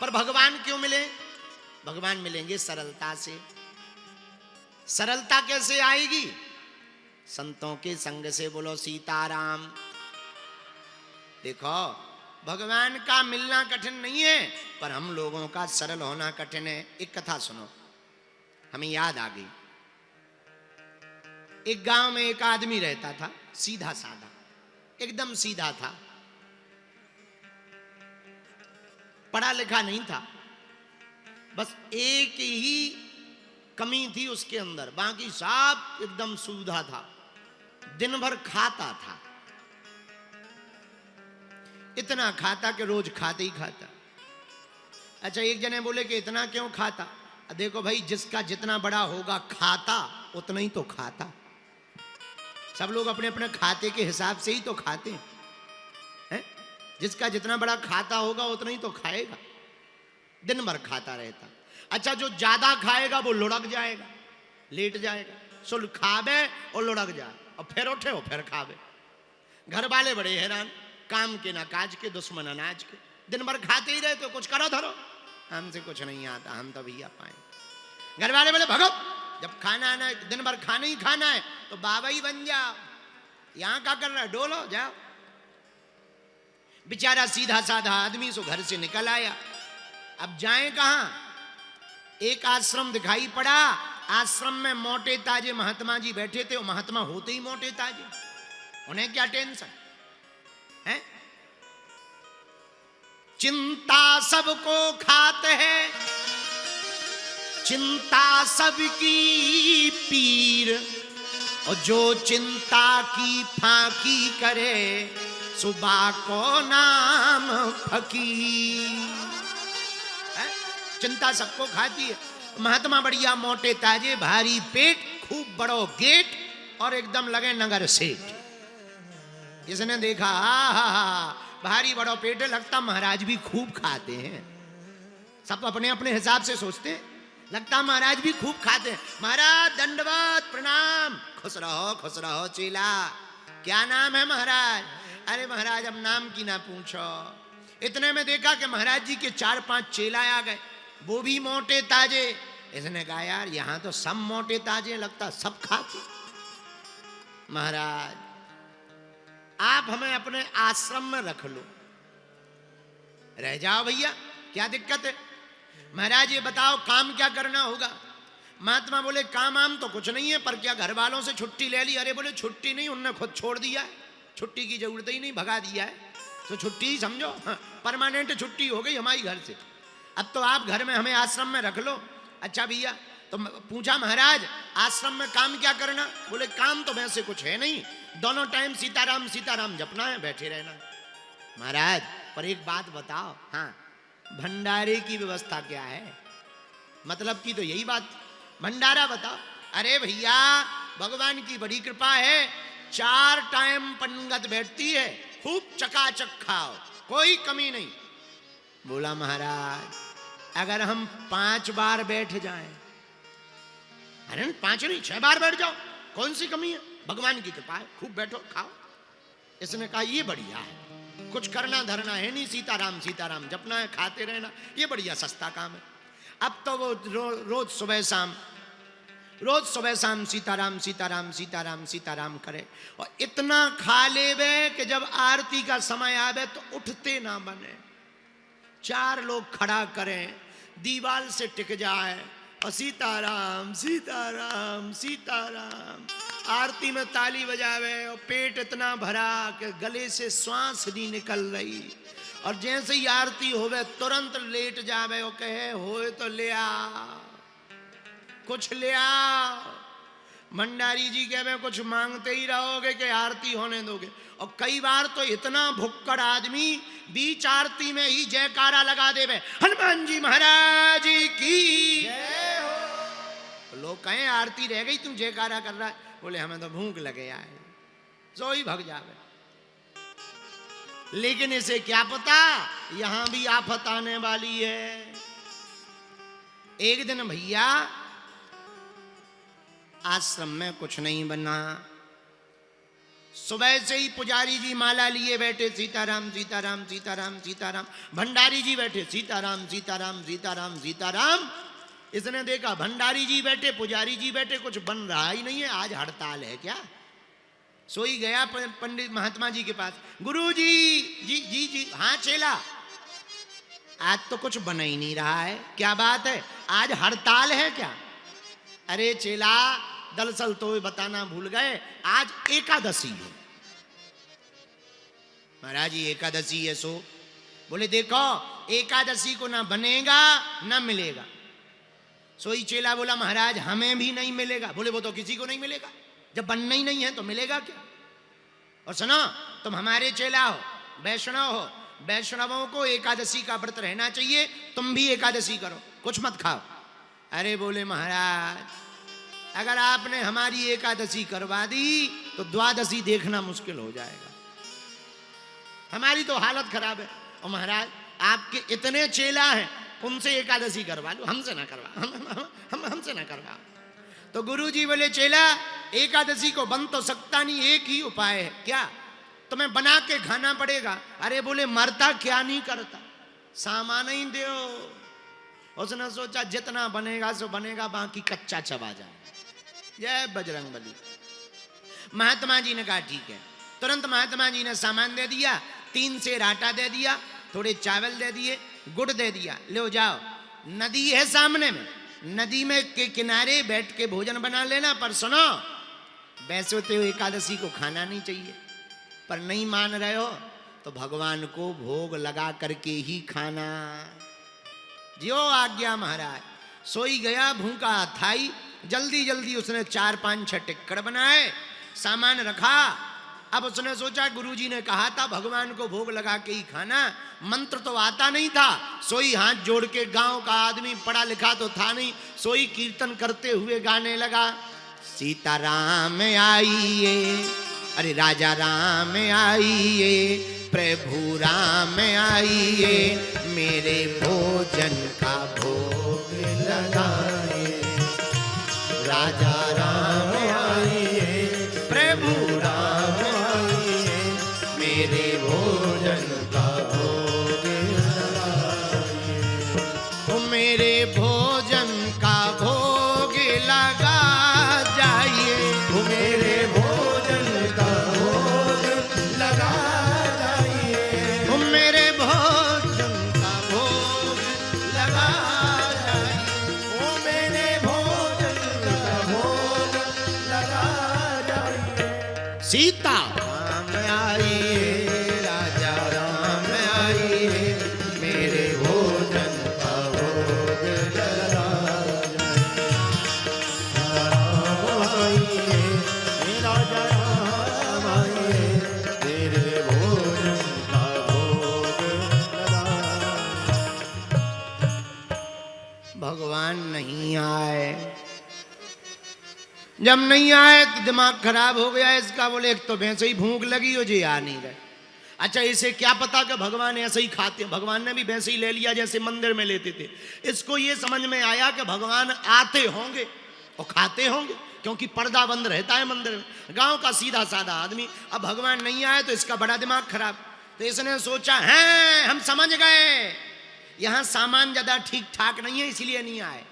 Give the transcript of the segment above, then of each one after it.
पर भगवान क्यों मिले? भगवान मिलेंगे सरलता से। सरलता कैसे आएगी? संतों के संग से। बोलो सीताराम। देखो भगवान का मिलना कठिन नहीं है, पर हम लोगों का सरल होना कठिन है। एक कथा सुनो, हमें याद आ गई। एक गांव में एक आदमी रहता था, सीधा साधा, एकदम सीधा था, पढ़ा लिखा नहीं था। बस एक ही कमी थी उसके अंदर, बाकी सब एकदम सुधा था। दिन भर खाता था, इतना खाता कि रोज खाते ही खाता। अच्छा, एक जने बोले कि इतना क्यों खाता? देखो भाई, जिसका जितना बड़ा होगा खाता उतना ही तो खाता। सब लोग अपने अपने खाते के हिसाब से ही तो खाते हैं। जिसका जितना बड़ा खाता होगा उतना ही तो खाएगा। दिन भर खाता रहता। अच्छा, जो ज्यादा खाएगा वो लुढ़क जाएगा, लेट जाएगा। सो खावे और लुढ़क जाए और फिर उठे और फिर खावे। घर वाले बड़े हैरान, काम के ना काज के, दुश्मन अनाज के। दिन भर खाते ही रहते हो, कुछ करो धरो। हमसे कुछ नहीं आता, हम तो भैया पाए। घर वाले बोले भगो, जब खाना आना, दिन भर खाना ही खाना है तो बाबा ही बन जाओ। यहां क्या कर रहा है? डोलो जाओ। बेचारा सीधा साधा आदमी सो घर से निकल आया। अब जाए कहां? एक आश्रम दिखाई पड़ा। आश्रम में मोटे ताजे महात्मा जी बैठे थे। वो महात्मा होते ही मोटे ताजे, उन्हें क्या टेंशन है? चिंता सबको खाते हैं, चिंता सबकी पीर, और जो चिंता की फाकी करे सुबह को नाम फकीर। चिंता सबको खाती है। महात्मा बढ़िया मोटे ताजे, भारी पेट, खूब बड़ो गेट और एकदम लगे नगर सेठ। इसने देखा, भारी बड़ो पेट, लगता महाराज भी खूब खाते हैं। सब अपने अपने हिसाब से सोचते हैं, लगता महाराज भी खूब खाते हैं। महाराज दंडवत प्रणाम। खुश रहो चेला। क्या नाम है महाराज? अरे महाराज अब नाम की ना पूछो। इतने में देखा कि महाराज जी के 4-5 चेला आ गए, वो भी मोटे ताजे। इसने कहा यार यहां तो सब मोटे ताजे, लगता सब खाते। महाराज आप हमें अपने आश्रम में रख लो। रह जाओ भैया, क्या दिक्कत है? महाराज ये बताओ काम क्या करना होगा? महात्मा बोले काम आम तो कुछ नहीं है, पर क्या घर वालों से छुट्टी ले ली? अरे बोले छुट्टी नहीं, उनने खुद छोड़ दिया है, छुट्टी की जरूरत ही नहीं, भगा दिया है। तो छुट्टी ही समझो, परमानेंट छुट्टी हो गई हमारी घर से। अब तो आप घर में हमें आश्रम में रख लो। अच्छा भैया, तो पूछा महाराज आश्रम में काम क्या करना? बोले काम तो वैसे कुछ है नहीं, दोनों टाइम सीताराम सीताराम जपना है, बैठे रहना। महाराज पर एक बात बताओ, हाँ भंडारे की व्यवस्था क्या है? मतलब की तो यही बात, भंडारा बताओ। अरे भैया भगवान की बड़ी कृपा है, 4 टाइम पंगत बैठती है, खूब चकाचक खाओ, कोई कमी नहीं। बोला महाराज अगर हम 5 बार बैठ जाएं? अरे 5 नहीं 6 बार बैठ जाओ, कौन सी कमी है? भगवान की कृपा है, खूब बैठो खाओ। इसने कहा ये बढ़िया है, कुछ करना धरना है नहीं, सीताराम सीताराम जपना है, खाते रहना, ये बढ़िया सस्ता काम है। अब तो वो रोज सुबह शाम सीताराम सीताराम सीताराम सीताराम करे, और इतना खा लेवे कि जब आरती का समय आवे तो उठते ना बने। 4 लोग खड़ा करें, दीवार से टिक जाए और सीताराम सीताराम सीताराम, आरती में ताली बजावे और पेट इतना भरा कि गले से श्वास नहीं निकल रही, और जैसे ही आरती होवे तुरंत लेट जावे और कहे होए तो ले आ, कुछ ले आ। भंडारी जी कहे कुछ मांगते ही रहोगे कि आरती होने दोगे? और कई बार तो इतना भुक्कड़ आदमी बीच आरती में ही जयकारा लगा देवे, हनुमान जी महाराज की जय हो। लोग कहें आरती रह गई, तुम जयकारा कर रहा है। बोले हमें तो भूख लगे आए, सो ही भग जावे। लेकिन इसे क्या पता यहां भी आफत आने वाली है। एक दिन भैया आश्रम में कुछ नहीं बना, सुबह से ही पुजारी जी माला लिए बैठे, सीताराम सीताराम सीताराम सीताराम। भंडारी जी बैठे, सीताराम सीताराम सीताराम सीताराम। इसने देखा भंडारी जी बैठे, पुजारी जी बैठे, कुछ बन रहा ही नहीं है, आज हड़ताल है क्या। सोई गया पंडित महात्मा जी के पास, गुरु जी जी जी जी। हाँ चेला, आज तो कुछ बन ही नहीं रहा है, क्या बात है, आज हड़ताल है क्या। अरे चेला, दरअसल तो बताना भूल गए, आज एकादशी है। महाराज जी एकादशी है सो। बोले देखो एकादशी को ना बनेगा ना मिलेगा। सोई चेला बोला महाराज हमें भी नहीं मिलेगा। बोले वो तो किसी को नहीं मिलेगा, जब बनना ही नहीं है तो मिलेगा क्या। और सुनो, तुम हमारे चेला हो, वैष्णव हो, वैष्णवों को एकादशी का व्रत रहना चाहिए, तुम भी एकादशी करो, कुछ मत खाओ। अरे बोले महाराज अगर आपने हमारी एकादशी करवा दी तो द्वादशी देखना मुश्किल हो जाएगा, हमारी तो हालत खराब है। और महाराज आपके इतने चेला हैं, उनसे एकादशी करवा लो, हमसे ना करवा, हमसे ना करवा। तो गुरुजी बोले चेला एकादशी को बन तो सकता नहीं, एक ही उपाय है। क्या? तुम्हें बना के खाना पड़ेगा। अरे बोले मरता क्या नहीं करता, सामान ही दो। उसने सोचा जितना बनेगा सो बनेगा, बाकी कच्चा चबा जाए। जय बजरंग बली। महात्मा जी ने कहा ठीक है। तुरंत महात्मा जी ने सामान दे दिया, 3 सेर आटा दे दिया, थोड़े चावल दे दिए, गुड़ दे दिया, ले जाओ, नदी है सामने में, नदी में के किनारे बैठ के भोजन बना लेना। पर सुनो, वैसे तो एकादशी को खाना नहीं चाहिए, पर नहीं मान रहे हो तो भगवान को भोग लगा करके ही खाना। जियो आज्ञा महाराज। सोई गया भूखा थाई, जल्दी जल्दी उसने 4, 5, 6 टिक्कड़ बनाए, सामान रखा। अब उसने सोचा गुरुजी ने कहा था भगवान को भोग लगा के ही खाना, मंत्र तो आता नहीं था। सोई हाथ जोड़ के, गांव का आदमी पढ़ा लिखा तो था नहीं, सोई कीर्तन करते हुए गाने लगा, सीताराम आइए, अरे राजा राम आइए, प्रभु राम आइए, मेरे भोजन का भोग लगाए, राजा राम आइए, प्रभु राम आइए, मेरे भोजन का भोग लगाए, मेरे भोजन का भोग लगा जाइए, मेरे भोजन का भोग लगा जाइए, मेरे भोजन का भोग लगा जाइए, ओ मेरे भोजन का भोग लगा जाइए। सीता राम आइए, राजा राम आइए, मेरे भोजन का भोग लगा जाइए, राम आइए, राजा राम आइए, मेरे भोजन का भोग लगा। भगवान नहीं आए। जब नहीं आए तो दिमाग खराब हो गया इसका। बोले एक तो भैंसे ही भूख लगी हो, जी आ नहीं रहे। अच्छा इसे क्या पता कि भगवान ऐसे ही खाते हैं, भगवान ने भी वैसे ही ले लिया जैसे मंदिर में लेते थे। इसको ये समझ में आया कि भगवान आते होंगे और खाते होंगे, क्योंकि पर्दा बंद रहता है मंदिर में, गांव का सीधा साधा आदमी। अब भगवान नहीं आए तो इसका बड़ा दिमाग खराब। तो इसने सोचा है हम समझ गए, यहां सामान ज्यादा ठीक ठाक नहीं है इसलिए नहीं आए।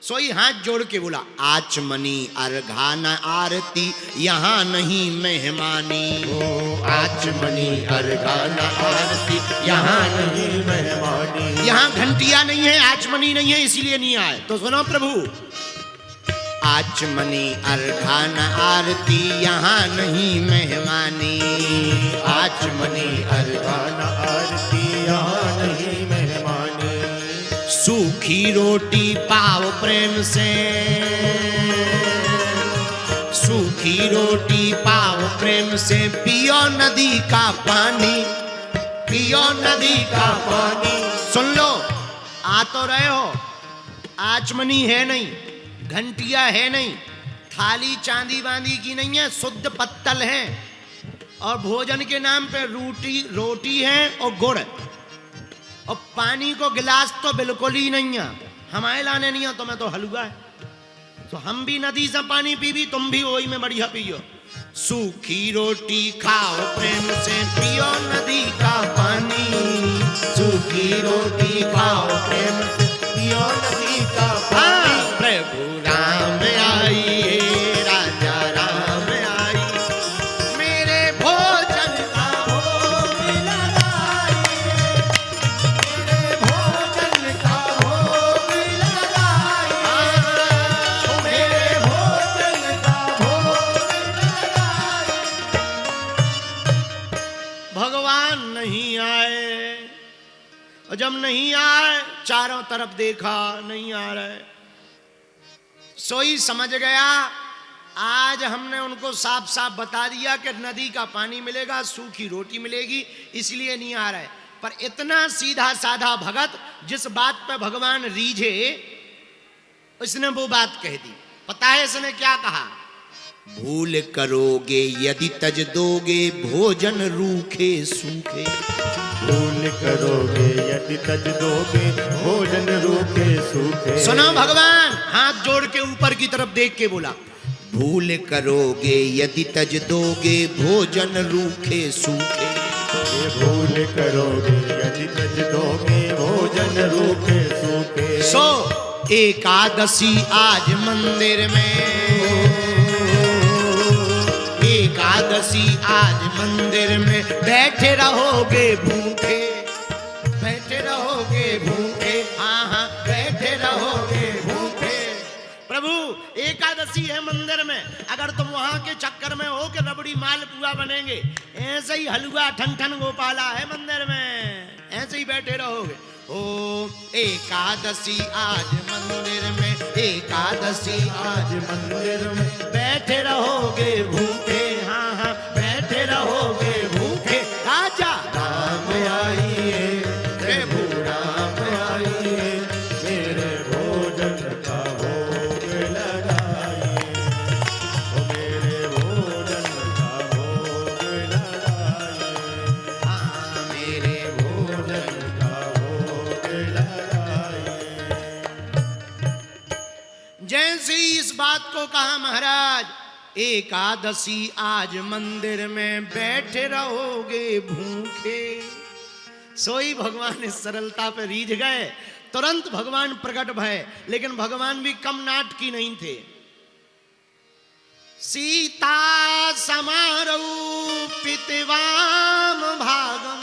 सोई हाथ जोड़ के बोला, आचमनी अर्घाना आरती यहाँ नहीं मेहमानी, ओ आचमनी अर्घाना आरती यहाँ नहीं मेहमानी, यहाँ घंटिया नहीं है, आचमनी नहीं है इसीलिए नहीं आए। तो सुनो प्रभु, आचमनी अर्घाना आरती यहाँ नहीं मेहमानी, आचमनी अर्घाना आरती यहाँ नहीं मेहमानी, सूखी रोटी पाव प्रेम से, सूखी रोटी पाव प्रेम से, पियो नदी का पानी, पियो नदी का पानी। सुन लो, आ तो रहे हो, आचमनी है नहीं, घंटिया है नहीं, थाली चांदी बांदी की नहीं है, शुद्ध पत्तल है, और भोजन के नाम पे रोटी है और गुड़, और पानी को गिलास तो बिल्कुल ही नहीं है। हमारे लाने नहीं है, तुम्हें तो हलवा है। तो हम भी नदी से पानी पी भी, तुम भी वही में बढ़िया पियो। सूखी रोटी खाओ प्रेम से, पियो नदी का पानी। सूखी रोटी खाओ प्रेम से, पियो नदी का पानी। प्रभु राम आइए, राजा राम आइए, मेरे भोजन का भोग लगाइए, मेरे भोजन का भोग लगाइए, मेरे भोजन का भोग लगाइए। भगवान नहीं आए, और जब नहीं आए चारों तरफ देखा नहीं आ रहे, सोई समझ गया आज हमने उनको साफ साफ बता दिया कि नदी का पानी मिलेगा, सूखी रोटी मिलेगी, इसलिए नहीं आ रहा है। पर इतना सीधा साधा भगत जिस बात पे भगवान रीझे, उसने वो बात कह दी। पता है इसने क्या कहा? भूल करोगे यदि तज दोगे, भोजन रूखे सूखे। भूल करोगे यदि तज दोगे, भोजन रूखे सूखे। सुनो भगवान हाथ जोड़ के ऊपर की तरफ देख के बोला, भूल करोगे यदि तज दोगे, भोजन रूखे सूखे। भूल करोगे यदि तज दोगे, भोजन रूखे सूखे। सो एकादशी आज मंदिर में, एकादशी आज मंदिर में बैठे रहोगे भूखे, बैठे रहोगे भूखे, हाँ हाँ बैठे रहोगे भूखे। प्रभु एकादशी है मंदिर में, अगर तुम वहां के चक्कर में हो कि रबड़ी मालपुआ बनेंगे, ऐसे ही हलवा ठन ठन गोपाला है मंदिर में, ऐसे ही बैठे रहोगे। ओ एकादशी आज मंदिर में, एकादशी आज मंदिर में बैठे रहोगे भूखे, हाँ हाँ बैठे रहोगे भूखे। राजा राम आइए, प्रभु राम आइए, मेरे भोजन का भोग लगाइए, ओ मेरे भोजन का भोग लगाइए, हाँ मेरे भोजन का भोग लगाइए। जैसे ही इस बात को कहा महाराज, एकादशी आज मंदिर में बैठे रहोगे भूखे, सोई भगवान इस सरलता पे रीझ गए, तुरंत भगवान प्रकट भय। लेकिन भगवान भी कम नाटकी नहीं थे। सीता समारोपितवाम भागम,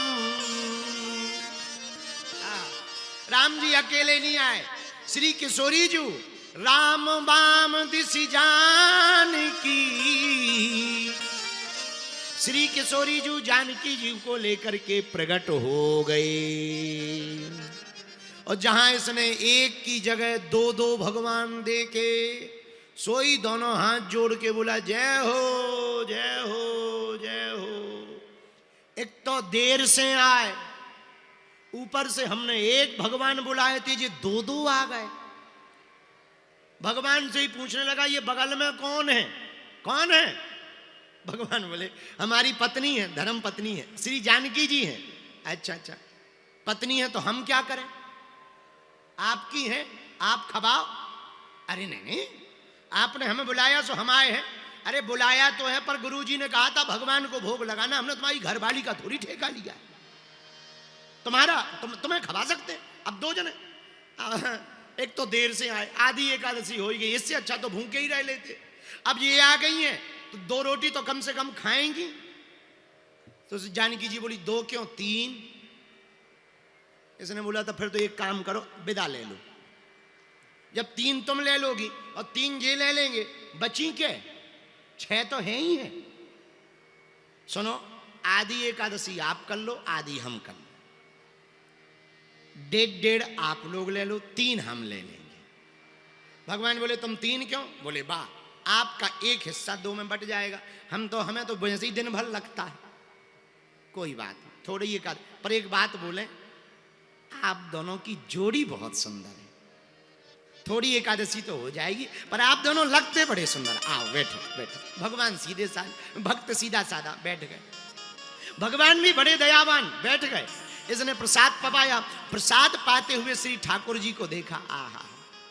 राम जी अकेले नहीं आए, श्री किशोरी जी राम बाम दिशि जानकी, श्री किशोरी जी जानकी जी को लेकर के प्रकट हो गए। और जहां इसने एक की जगह दो दो भगवान देखे, सोई दोनों हाथ जोड़ के बोला जय हो जय हो जय हो। एक तो देर से आए, ऊपर से हमने एक भगवान बुलाए थे, ये दो दो आ गए। भगवान से ही पूछने लगा ये बगल में कौन है, कौन है? भगवान बोले हमारी पत्नी है, धर्म पत्नी है, श्री जानकी जी है। अच्छा अच्छा पत्नी है तो हम क्या करें, आपकी है आप खबाओ। अरे नहीं नहीं आपने हमें बुलाया सो हम आए हैं। अरे बुलाया तो है पर गुरुजी ने कहा था भगवान को भोग लगाना, हमने तुम्हारी घरवाली का थोड़ी ठेका लिया है तुम्हारा, तुम्हें खवा सकते। अब दो जने, एक तो देर से आए, आधी एकादशी हो गई, इससे अच्छा तो भूखे ही रह लेते। अब ये आ गई हैं तो दो रोटी तो कम से कम खाएंगी। तो जानकी जी बोली दो क्यों तीन। इसने बोला तो फिर तो एक काम करो विदा ले लो, जब तीन तुम ले लोगी और तीन ये ले लेंगे, बची के छह तो है ही है। सुनो आधी एकादशी आप कर लो, आधी हम कर लो, डेढ़ डेढ़ आप लोग ले लो, तीन हम ले लेंगे। भगवान बोले तुम तीन क्यों? बोले वाह आपका एक हिस्सा दो में बट जाएगा, हमें तो वैसे ही दिन भर लगता है, कोई बात नहीं थोड़ी एकादशी। पर एक बात बोले आप दोनों की जोड़ी बहुत सुंदर है, थोड़ी एकादशी तो हो जाएगी पर आप दोनों लगते बड़े सुंदर। आओ बैठो बैठो। भगवान सीधे साधे, भक्त सीधा साधा बैठ गए। भगवान भी बड़े दयावान बैठ गए। इसने प्रसाद पपाया, प्रसाद पाते हुए श्री ठाकुर जी को देखा, आहा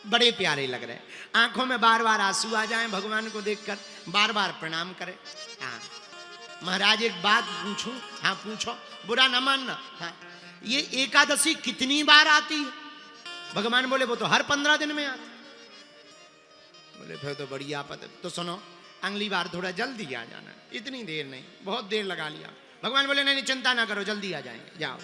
बड़े प्यारे लग रहे, आंखों में बार बार आंसू आ जाएं भगवान को देखकर, बार बार प्रणाम करें। हाँ महाराज एक बात पूछूं? हाँ पूछो, बुरा न मानना। हाँ ये एकादशी कितनी बार आती है? भगवान बोले वो तो हर 15 दिन में आती। बोले फिर तो बड़ी आपत है। तो सुनो अगली बार थोड़ा जल्दी आ जाना, इतनी देर नहीं, बहुत देर लगा लिया। भगवान बोले नहीं चिंता ना करो, जल्दी आ जाएंगे, जाओ।